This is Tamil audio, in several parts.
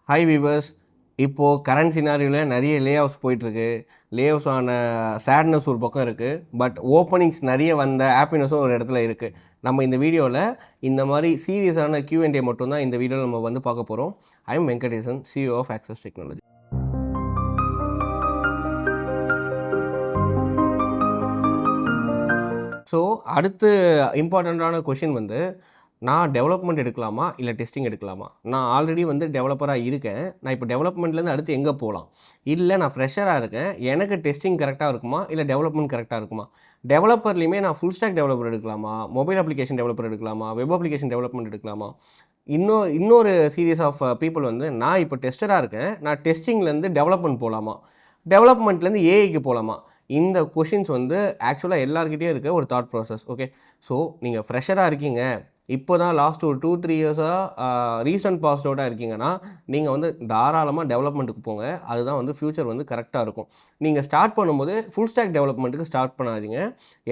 Hi viewers. இப்போது கரண்ட் சினாரியோவில் நிறைய லே ஆஃப்ஸ் போயிட்டுருக்கு. லே ஆஃப்ஸ் ஆன சேட்னஸ் ஒரு பக்கம் இருக்குது. பட் ஓப்பனிங்ஸ் நிறைய வந்த ஹாப்பினஸும் ஒரு இடத்துல இருக்குது. நம்ம இந்த வீடியோவில் இந்த மாதிரி சீரியஸான Q&A மட்டும்தான் இந்த வீடியோவில் நம்ம வந்து பார்க்க போகிறோம். I am Venkatesan, CEO of access technology. So அடுத்து இம்பார்ட்டண்ட்டான கொஷின் வந்து, நான் டெவலப்மெண்ட் எடுக்கலாமா இல்லை டெஸ்டிங் எடுக்கலாமா? நான் ஆல்ரெடி வந்து டெவலப்பராக இருக்கேன். நான் இப்போ டெவலப்மெண்ட்லேருந்து அடுத்து எங்கே போகலாம்? இல்லை நான் ஃப்ரெஷராக இருக்கேன், எனக்கு டெஸ்டிங் கரெக்டாக இருக்குமா இல்லை டெவலப்மெண்ட் கரெக்டாக இருக்குமா? டெவலப்பர்லேயுமே நான் ஃபுல் ஸ்டாக் டெவலப்பர் எடுக்கலாமா, மொபைல் அப்ளிகேஷன் டெவலப்பர் எடுக்கலாமா, வெப் அப்ளிகேஷன் டெவலப்மெண்ட் எடுக்கலாமா? இன்னொரு சீரியஸ் ஆஃப் பீப்புள் வந்து, நான் இப்போ டெஸ்டராக இருக்கேன், நான் டெஸ்டிங்லேருந்து டெவலப்மெண்ட் போகலாமா, டெவலப்மெண்ட்லேருந்து ஏஐக்கு போகலாமா? இந்த கொஷின்ஸ் வந்து ஆக்சுவலாக எல்லாருக்கிட்டேயும் இருக்க ஒரு தாட் ப்ராசஸ். ஓகே, ஸோ நீங்கள் ஃப்ரெஷராக இருக்கீங்க, இப்போ தான் லாஸ்ட் ஒரு 2-3 இயர்ஸாக ரீசன்ட் பாஸ்ட் அவுட்டாக இருக்கீங்கன்னா, நீங்கள் வந்து தாராளமாக டெவலப்மெண்ட்டுக்கு போங்க. அதுதான் வந்து ஃப்யூச்சர் வந்து கரெக்டாக இருக்கும். நீங்கள் ஸ்டார்ட் பண்ணும்போது ஃபுல் ஸ்டாக் டெவலப்மெண்ட்டுக்கு ஸ்டார்ட் பண்ணாதீங்க.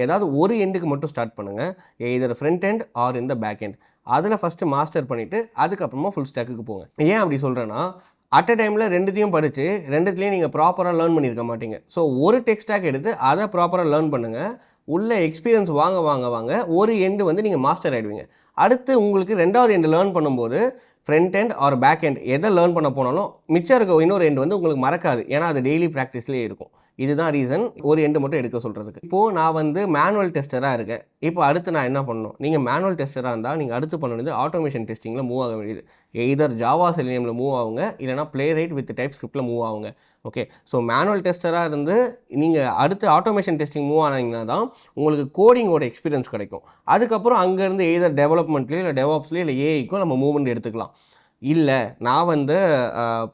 ஏதாவது ஒரு எண்டுக்கு மட்டும் ஸ்டார்ட் பண்ணுங்கள். எய்தர் ஃப்ரண்ட் எண்ட் ஆர் இந்த பேக் எண்ட். அதில் ஃபஸ்ட்டு மாஸ்டர் பண்ணிவிட்டு அதுக்கப்புறமா ஃபுல் ஸ்டாக்குக்கு போங்க. ஏன் அப்படி சொல்கிறேன்னா, அட் அ டைமில் ரெண்டுத்தையும் படித்து ரெண்டுத்துலேயும் நீங்கள் ப்ராப்பராக லேர்ன் பண்ணியிருக்க மாட்டீங்க. ஸோ ஒரு டெக் ஸ்டாக் எடுத்து அதை ப்ராப்பராக லேர்ன் பண்ணுங்கள். உள்ள எக்ஸ்பீரியன்ஸ் வாங்க ஒரு எண்டு வந்து நீங்கள் மாஸ்டர் ஆகிடுவீங்க. அடுத்து உங்களுக்கு ரெண்டாவது எண்டு லேர்ன் பண்ணும்போது front end or back end எதை லேர்ன் பண்ண போனாலும் மிச்சம் இருக்க இன்னொரு எண்டு வந்து உங்களுக்கு மறக்காது. ஏன்னா அது டெய்லி ப்ராக்டிஸ்லேயே இருக்கும். இதுதான் ரீசன் ஒரு எண்டு மட்டும் எடுக்க சொல்கிறதுக்கு. இப்போது நான் வந்து மேனுவல் டெஸ்டராக இருக்கேன். இப்போ அடுத்து நான் என்ன பண்ணணும்? நீங்கள் மேனுவல் டெஸ்டராக இருந்தால் நீங்கள் அடுத்து பண்ண வேண்டியது ஆட்டோமேஷன் டெஸ்டிங்கில் மூவ் ஆக வேண்டியது. எய்தர் ஜாவா செலினியமில் மூவ் ஆகுங்க, இல்லைனா ப்ளேரைட் வித் டைப் ஸ்கிரிப்டில் மூவ் ஆகுங்க. ஓகே, ஸோ மேனுவல் டெஸ்டராக இருந்து நீங்கள் அடுத்து ஆட்டோமேஷன் டெஸ்டிங் மூவ் ஆனீங்கன்னா தான் உங்களுக்கு கோடிங்கோட எக்ஸ்பீரியன்ஸ் கிடைக்கும். அதுக்கப்புறம் அங்கேருந்து எய்தர் டெவலப்மெண்ட்லேயோ இல்லை டெவாப்ஸ்லேயோ இல்லை ஏஐக்கும் நம்ம மூவ்மெண்ட் எடுத்துக்கலாம். இல்லை நான் வந்து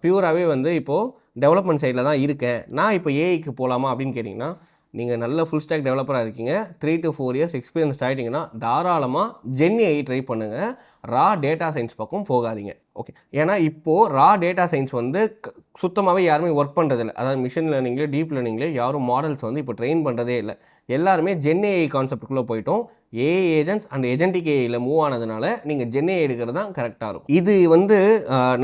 பியூராகவே வந்து இப்போது டெவலப்மெண்ட் சைடில் தான் இருக்கேன், நான் இப்போ ஏஐக்கு போகலாமா அப்படின்னு கேட்டிங்கன்னா, நீங்கள் நல்ல ஃபுல் ஸ்டாக் டெவலப்பராக இருக்கீங்க, 3 to 4 இயர்ஸ் எக்ஸ்பீரியன்ஸ் ஆகிட்டிங்கன்னா தாராளமாக ஜென்ஏஐ ட்ரை பண்ணுங்கள். ரா டேட்டா சயின்ஸ் பக்கம் போகாதீங்க. ஓகே, ஏன்னா இப்போது ரா டேட்டா சயின்ஸ் வந்து சுத்தமாகவே யாருமே ஒர்க் பண்ணுறதில்ல. அதாவது மிஷின் லேர்னிங்லேயோ டீப் லேர்னிங்லேயோ யாரும் மாடல்ஸ் வந்து இப்போ ட்ரெயின் பண்ணுறதே இல்லை. எல்லாருமே ஜென்ஏஐ கான்செப்டுக்குள்ளே போயிட்டோம். ஏஐ ஏஜென்ட்ஸ் அண்ட் ஏஜென்டிக் ஏஐயில் மூவ் ஆனதுனால நீங்கள் ஜென்ஏஐ எடுக்கிறது தான் கரெக்டாக இருக்கும். இது வந்து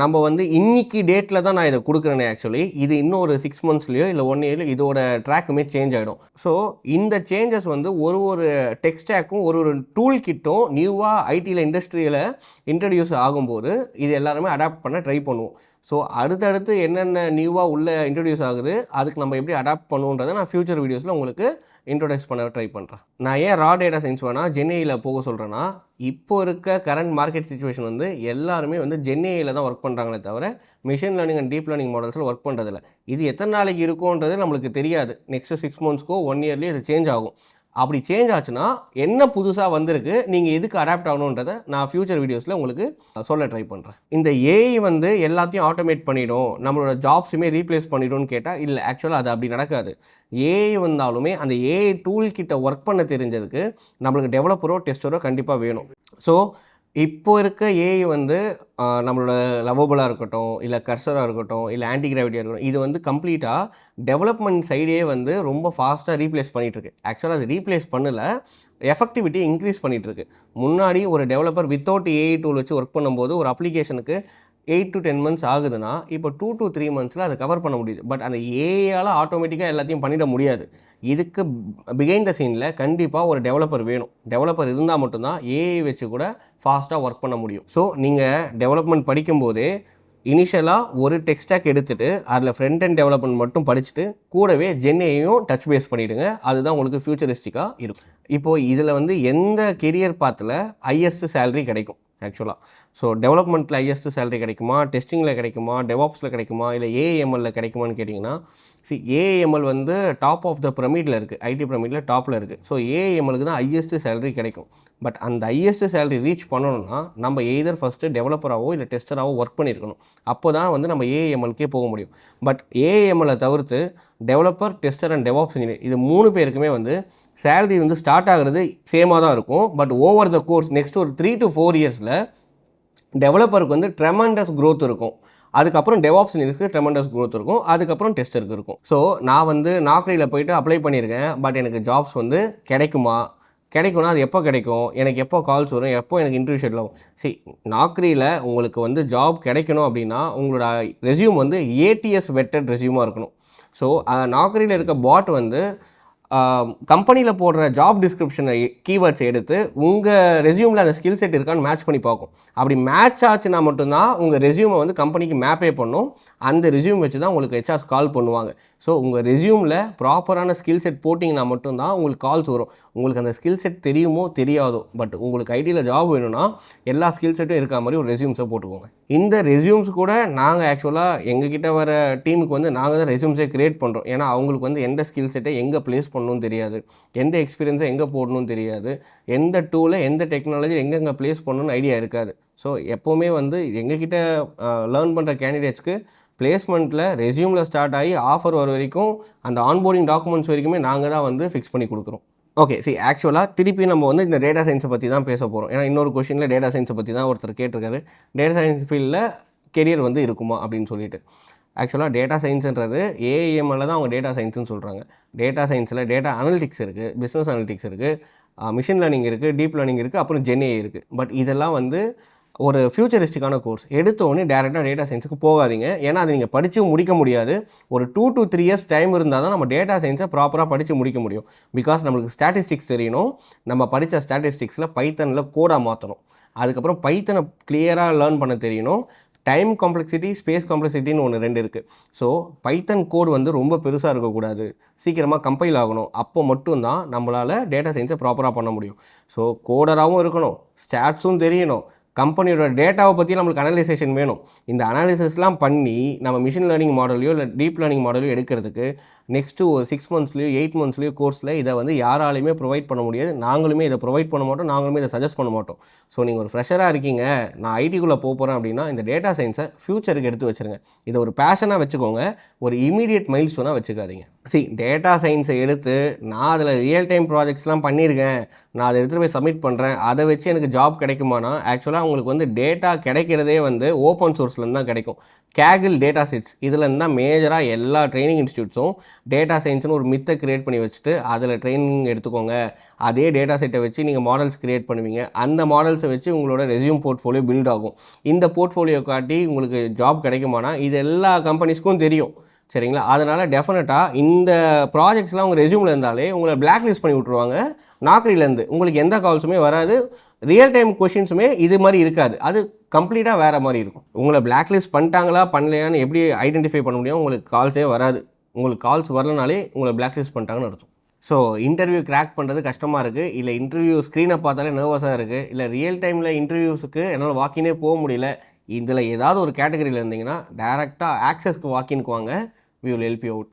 நம்ம வந்து இன்னைக்கு டேட்டில் தான் நான் இதை கொடுக்குறேனே. ஆக்சுவலி இது இன்னும் ஒரு 6 monthsலையோ இல்லை 1 yearலையோ இதோட ட்ராக்குமே சேஞ்ச் ஆகிடும். ஸோ இந்த சேஞ்சஸ் வந்து ஒரு டெக் ஸ்டாக்கும் ஒரு டூல் கிட்டும் நியூவாக ஐடியில் இண்டஸ்ட்ரியில் இன்ட்ரடியூஸ் ஆகும்போது இது எல்லாருமே அடாப்ட் பண்ண ட்ரை பண்ணுவோம். ஸோ அடுத்தடுத்து என்னென்ன நியூவாக உள்ளே இன்ட்ரடியூஸ் ஆகுது, அதுக்கு நம்ம எப்படி அடாப்ட் பண்ணுன்றதை நான் ஃபியூச்சர் வீடியோஸில் உங்களுக்கு இன்ட்ரோடியூஸ் பண்ண ட்ரை பண்ணுறேன். நான் ஏன் ரா டேட்டா சயின்ஸ் வேணால் ஜென்ஏஐயில் போக சொல்கிறேன்னா, இப்போ இருக்க கரண்ட் மார்க்கெட் சிச்சுவேஷன் வந்து எல்லாருமே வந்து ஜென்ஏஐயில் தான் ஒர்க் பண்ணுறாங்களே தவிர machine learning and deep learning மாடல்ஸில் ஒர்க் பண்ணுறதில்ல. இது எத்தனை நாளைக்கு இருக்கும்ன்றது நம்மளுக்கு தெரியாது. நெக்ஸ்ட்டு 6 monthsக்கோ 1 yearலேயே இது சேஞ்ச் ஆகும். அப்படி சேஞ்ச் ஆச்சுன்னா என்ன புதுசாக வந்திருக்கு, நீங்கள் எதுக்கு அடாப்ட் ஆகணுன்றதை நான் ஃபியூச்சர் வீடியோஸில் உங்களுக்கு சொல்ல ட்ரை பண்ணுறேன். இந்த ஏஐ வந்து எல்லாத்தையும் ஆட்டோமேட் பண்ணிடும், நம்மளோட ஜாப்ஸுமே ரீப்ளேஸ் பண்ணிடும்னு கேட்டால் இல்லை. ஆக்சுவலாக அது அப்படி நடக்காது. ஏஐ வந்தாலுமே அந்த ஏஐ டூல் கிட்ட ஒர்க் பண்ண தெரிஞ்சதுக்கு நம்மளுக்கு டெவலப்பரோ டெஸ்டரோ கண்டிப்பாக வேணும். ஸோ இப்போ இருக்க ஏஐ வந்து நம்மளோட லவபுளாக இருக்கட்டும், இல்லை கர்சராக இருக்கட்டும், இல்லை ஆன்டி கிராவிட்டியாக இருக்கட்டும், இது வந்து கம்ப்ளீட்டாக டெவலப்மெண்ட் சைடே வந்து ரொம்ப ஃபாஸ்ட்டாக ரீப்ளேஸ் பண்ணிகிட்ருக்கு. ஆக்சுவலாக அது ரீப்ளேஸ் பண்ணலை, எஃபெக்டிவிட்டி இன்க்ரீஸ் பண்ணிகிட்ருக்கு. முன்னாடி ஒரு டெவலப்பர் வித்தவுட் ஏஐ டூல் வச்சு ஒர்க் பண்ணும்போது ஒரு அப்ளிகேஷனுக்கு 8 to 10 months ஆகுதுன்னா, இப்போ 2 to 3 monthஸில் அதை கவர் பண்ண முடியுது. பட் அந்த ஏஐயால் ஆட்டோமேட்டிக்காக எல்லாத்தையும் பண்ணிட முடியாது. இதுக்கு பிஹைண்ட் த சீனில் கண்டிப்பாக ஒரு டெவலப்பர் வேணும். டெவலப்பர் இருந்தால் மட்டும்தான் ஏஐ வச்சு கூட ஃபாஸ்ட்டாக ஒர்க் பண்ண முடியும். ஸோ நீங்கள் டெவலப்மெண்ட் படிக்கும்போதே இனிஷியலாக ஒரு டெக் ஸ்டாக் எடுத்துகிட்டு அதில் ஃப்ரண்ட் அண்ட் டெவலப்மெண்ட் மட்டும் படிச்சுட்டு கூடவே ஜென்ஏயும் டச் பேஸ் பண்ணிவிடுங்க. அதுதான் உங்களுக்கு ஃபியூச்சரிஸ்டிக்காக இருக்கும். இப்போது இதில் வந்து எந்த கெரியர் பாத்தில் ஹையஸ்ட் சேலரி கிடைக்கும் ஆக்சுவலாக? ஸோ டெவலப்மெண்ட்டில் ஹையஸ்ட் சேலரி கிடைக்குமா, டெஸ்டிங்கில் கிடைக்குமா, டெவாப்ஸில் கிடைக்குமா, இல்லை ஏஐஎம்எல்லில் கிடைக்குமான்னு கேட்டிங்கன்னா, ஏஐஎம்எல் வந்து டாப் ஆஃப் த பிரமிடில் இருக்குது, ஐடி பிரமிடில் டாப்பில் இருக்குது. ஸோ ஏஐஎம்எலுக்கு தான் ஹையஸ்ட் சேலரி கிடைக்கும். பட் அந்த ஹையஸ்ட் சேலரி ரீச் பண்ணணும்னா நம்ம எய்தர் ஃபஸ்ட்டு டெவலப்பராகவோ இல்லை டெஸ்டராகவோ ஒர்க் பண்ணியிருக்கணும். அப்போ தான் வந்து நம்ம ஏஐஎம்எல்கே போக முடியும். பட் ஏஐஎம்எல்லை தவிர்த்து developer, tester and DevOps engineer இது 3 பேருக்குமே வந்து சேலரி வந்து ஸ்டார்ட் ஆகிறது சேமாக தான் இருக்கும். But over the course next ஒரு 3 to 4 இயர்ஸில் டெவலப்பருக்கு வந்து ட்ரெமண்டஸ் க்ரோத் இருக்கும். அதுக்கப்புறம் டெவாப்ஸ் இன்ஜினியருக்கு ட்ரெமண்டஸ் க்ரோத் இருக்கும். அதுக்கப்புறம் டெஸ்டருக்கு இருக்கும். ஸோ நான் வந்து நாக்ரியில் போயிட்டு அப்ளை பண்ணியிருக்கேன். பட் எனக்கு ஜாப்ஸ் வந்து கிடைக்குமா, கிடைக்கும்னா அது எப்போ கிடைக்கும், எனக்கு எப்போ கால்ஸ் வரும், எப்போ எனக்கு இன்டர்வியூ ஷெட்யூல் ஆகும். சரி, நாக்ரியில் உங்களுக்கு வந்து ஜாப் கிடைக்கணும் அப்படின்னா உங்களோட ரெஸ்யூம் வந்து ஏடிஎஸ் வெட்டட் ரெஸ்யூமாக இருக்கணும். ஸோ நாக்ரியில் இருக்க பாட் வந்து கம்பெனியில் போடுற ஜாப் டிஸ்கிரிப்ஷனை கீவேர்ட்ஸ் எடுத்து உங்கள் ரெஸ்யூமில் அந்த ஸ்கில் செட் இருக்கான்னு மேட்ச் பண்ணி பார்க்கும். அப்படி மேட்ச் ஆச்சுன்னா மட்டும்தான் உங்கள் ரெஸ்யூமை வந்து கம்பெனிக்கு மேப்பே பண்ணும். அந்த ரெஸ்யூம் வச்சு தான் உங்களுக்கு ஹெச்ஆர்ஸ் கால் பண்ணுவாங்க. ஸோ உங்கள் ரெஸ்யூமில் ப்ராப்பரான ஸ்கில் செட் போட்டிங்கன்னா மட்டும்தான் உங்களுக்கு கால்ஸ் வரும். உங்களுக்கு அந்த ஸ்கில் செட் தெரியுமோ தெரியாதோ, பட் உங்களுக்கு ஐடியில் ஜாப் வேணும்னா எல்லா ஸ்கில் செட்டும் இருக்க மாதிரி ஒரு ரெஸ்யூம்ஸை போட்டுக்கோங்க. இந்த ரெஸ்யூம்ஸ் கூட நாங்கள் ஆக்சுவலாக எங்ககிட்ட வர டீமுக்கு வந்து நாங்கள் தான் ரெஸ்யூம்ஸே க்ரியேட் பண்ணுறோம். ஏன்னா அவங்களுக்கு வந்து எந்த ஸ்கில் செட்டை எங்கே ப்ளேஸ் பண்ணணும்னு தெரியாது, எந்த எக்ஸ்பீரியன்ஸை எங்கே போடணும்னு தெரியாது, எந்த டூலை எந்த டெக்னாலஜி எங்கெங்கே ப்ளேஸ் பண்ணணும்னு ஐடியா இருக்காது. ஸோ எப்போவுமே வந்து எங்ககிட்ட லேர்ன் பண்ணுற கேண்டிடேட்ஸ்க்கு பிளேஸ்மெண்ட்டில் ரெஸ்யூமில் ஸ்டார்ட் ஆகி ஆஃபர் வர வரைக்கும் அந்த ஆன்போர்டிங் டாக்குமெண்ட்ஸ் வரைக்குமே நாங்கள் தான் வந்து ஃபிக்ஸ் பண்ணி கொடுக்குறோம். ஓகே, சரி, ஆக்சுவலாக திருப்பி நம்ம வந்து இந்த டேட்டா சயின்ஸை பற்றி தான் பேச போகிறோம். ஏன்னா இன்னொரு கொஷினில் டேட்டா சயின்ஸை பற்றி தான் ஒருத்தர் கேட்டிருக்காரு, டேட்டா சயின்ஸ் ஃபீல்டில் கெரியர் வந்து இருக்குமா அப்படின்னு சொல்லிட்டு. ஆக்சுவலாக டேட்டா சயின்ஸுன்றது ஏஐஎம்எல்ல தான் அவங்க டேட்டா சயின்ஸ்னு சொல்கிறாங்க. டேட்டா சயின்ஸில் டேட்டா அனலிட்டிக்ஸ் இருக்குது, பிஸ்னஸ் அனலிட்டிக்ஸ் இருக்குது, மிஷின் லேர்னிங் இருக்குது, டீப் லேர்னிங் இருக்குது, அப்புறம் ஜென்ஏ இருக்குது. பட் இதெல்லாம் வந்து ஒரு ஃபியூச்சரிஸ்டிக்கான கோர்ஸ். எடுத்தோடனே டேரெக்டாக டேட்டா சயின்ஸுக்கு போகாதீங்க. ஏன்னா அது நீங்கள் படித்து முடிக்க முடியாது. ஒரு 2 to 3 இயர்ஸ் டைம் இருந்தால் தான் நம்ம டேட்டா சயின்ஸை ப்ராப்பராக படித்து முடிக்க முடியும். பிகாஸ் நம்மளுக்கு ஸ்டாட்டிஸ்டிக்ஸ் தெரியணும். நம்ம படித்த ஸ்டாட்டிஸ்டிக்ஸில் பைத்தனில் கோடாக மாற்றணும். அதுக்கப்புறம் பைத்தனை கிளியராக லேர்ன் பண்ண தெரியணும். டைம் காம்ப்ளெக்சிட்டி, ஸ்பேஸ் காம்ப்ளெக்சிட்டின்னு ஒன்று 2 இருக்குது. ஸோ பைத்தன் கோட் வந்து ரொம்ப பெருசாக இருக்கக்கூடாது, சீக்கிரமாக கம்பைல் ஆகணும். அப்போ மட்டும்தான் நம்மளால் டேட்டா சயின்ஸை ப்ராப்பராக பண்ண முடியும். ஸோ கோடராகவும் இருக்கணும், ஸ்டாட்ஸும் தெரியணும், கம்பெனியோட டேட்டாவை பற்றி நம்மளுக்கு அனலைசேஷன் வேணும். இந்த அனாலிசிஸ்லாம் பண்ணி நம்ம மிஷின் லேர்னிங் மாடலையோ இல்லை டீப் லேர்னிங் மாடலையோ எடுக்கிறதுக்கு நெக்ஸ்ட்டு ஒரு 6 மந்த்ஸ்லையோ 8 மந்த்ஸ்லையோ கோர்ஸில் இதை வந்து யாராலையுமே ப்ரொவைட் பண்ண முடியாது. நாங்களுமே இதை ப்ரொவைட் பண்ண மாட்டோம், நாங்களுமே இதை சஜஸ்ட் பண்ண மாட்டோம். ஸோ நீங்கள் ஒரு ஃப்ரெஷராக இருக்கீங்க, நான் ஐடிக்குள்ளே போகிறேன் அப்படின்னா இந்த டேட்டா சயின்ஸை ஃப்யூச்சருக்கு எடுத்து வச்சுருங்க. இதை ஒரு பேஷனாக வச்சுக்கோங்க, ஒரு இமீடியட் மைல் ஸ்டோனாக வச்சுக்காதீங்க. டேட்டா சயின்ஸை எடுத்து நான் அதில் ரியல் டைம் ப்ராஜெக்ட்ஸ்லாம் பண்ணியிருக்கேன், நான் அதை எடுத்துகிட்டு போய் சப்மிட் பண்ணுறேன், அதை வச்சு எனக்கு ஜாப் கிடைக்குமானா ஆக்சுவலாக உங்களுக்கு வந்து டேட்டா கிடைக்கிறதே வந்து ஓப்பன் சோர்ஸ்லேருந்து தான் கிடைக்கும். கேகில் டேட்டா செட்ஸ் இதுலேருந்து தான் மேஜராக எல்லா ட்ரைனிங் இன்ஸ்டியூட்ஸும் டேட்டா சயின்ஸ்னு ஒரு மித்தை க்ரியேட் பண்ணி வச்சுட்டு அதில் ட்ரைனிங் எடுத்துக்கோங்க. அதே டேட்டா செட்டை வச்சு நீங்கள் மாடல்ஸ் க்ரியேட் பண்ணுவீங்க. அந்த மாடல்ஸை வச்சு உங்களோட ரெஸ்யூம் போர்ட்ஃபோலியோ பில்ட் ஆகும். இந்த போர்ட்ஃபோலியோ காட்டி உங்களுக்கு ஜாப் கிடைக்குமானா இது எல்லா கம்பெனிஸ்க்கும் தெரியும். சரிங்களா? அதனால் டெஃபினட்டாக இந்த ப்ராஜெக்ட்ஸ்லாம் உங்கள் ரெஸ்யூமில் இருந்தாலே உங்களை பிளாக் லிஸ்ட் பண்ணி விட்ருவாங்க. நாக்ரிலேருந்து உங்களுக்கு எந்த கால்ஸுமே வராது, ரியல் டைம் கொஷின்ஸுமே இது மாதிரி இருக்காது. அது கம்ப்ளீட்டாக வேறு மாதிரி இருக்கும். உங்களை பிளாக் லிஸ்ட் பண்ணிட்டாங்களா பண்ணலையான்னு எப்படி ஐடென்டிஃபை பண்ண முடியும்? உங்களுக்கு கால்ஸே வராது. உங்களுக்கு கால்ஸ் வரலனாலே உங்களை பிளாக் லிஸ்ட் பண்ணிட்டாங்கன்னு அர்த்தம். ஸோ இன்டர்வியூ கிராக் பண்ணுறது கஷ்டமாக இருக்குது, இல்லை இன்டர்வியூ ஸ்க்ரீனை பார்த்தாலே நர்வஸாக இருக்குது, இல்லை ரியல் டைமில் இன்டர்வியூஸுக்கு என்னால் வாக்கினே போக முடியல, இதில் ஏதாவது ஒரு கேட்டகரியில் இருந்தீங்கன்னா டேரெக்டாக ஆக்சஸ்க்கு வாக்கின்க்கு வாங்க. We will help you out.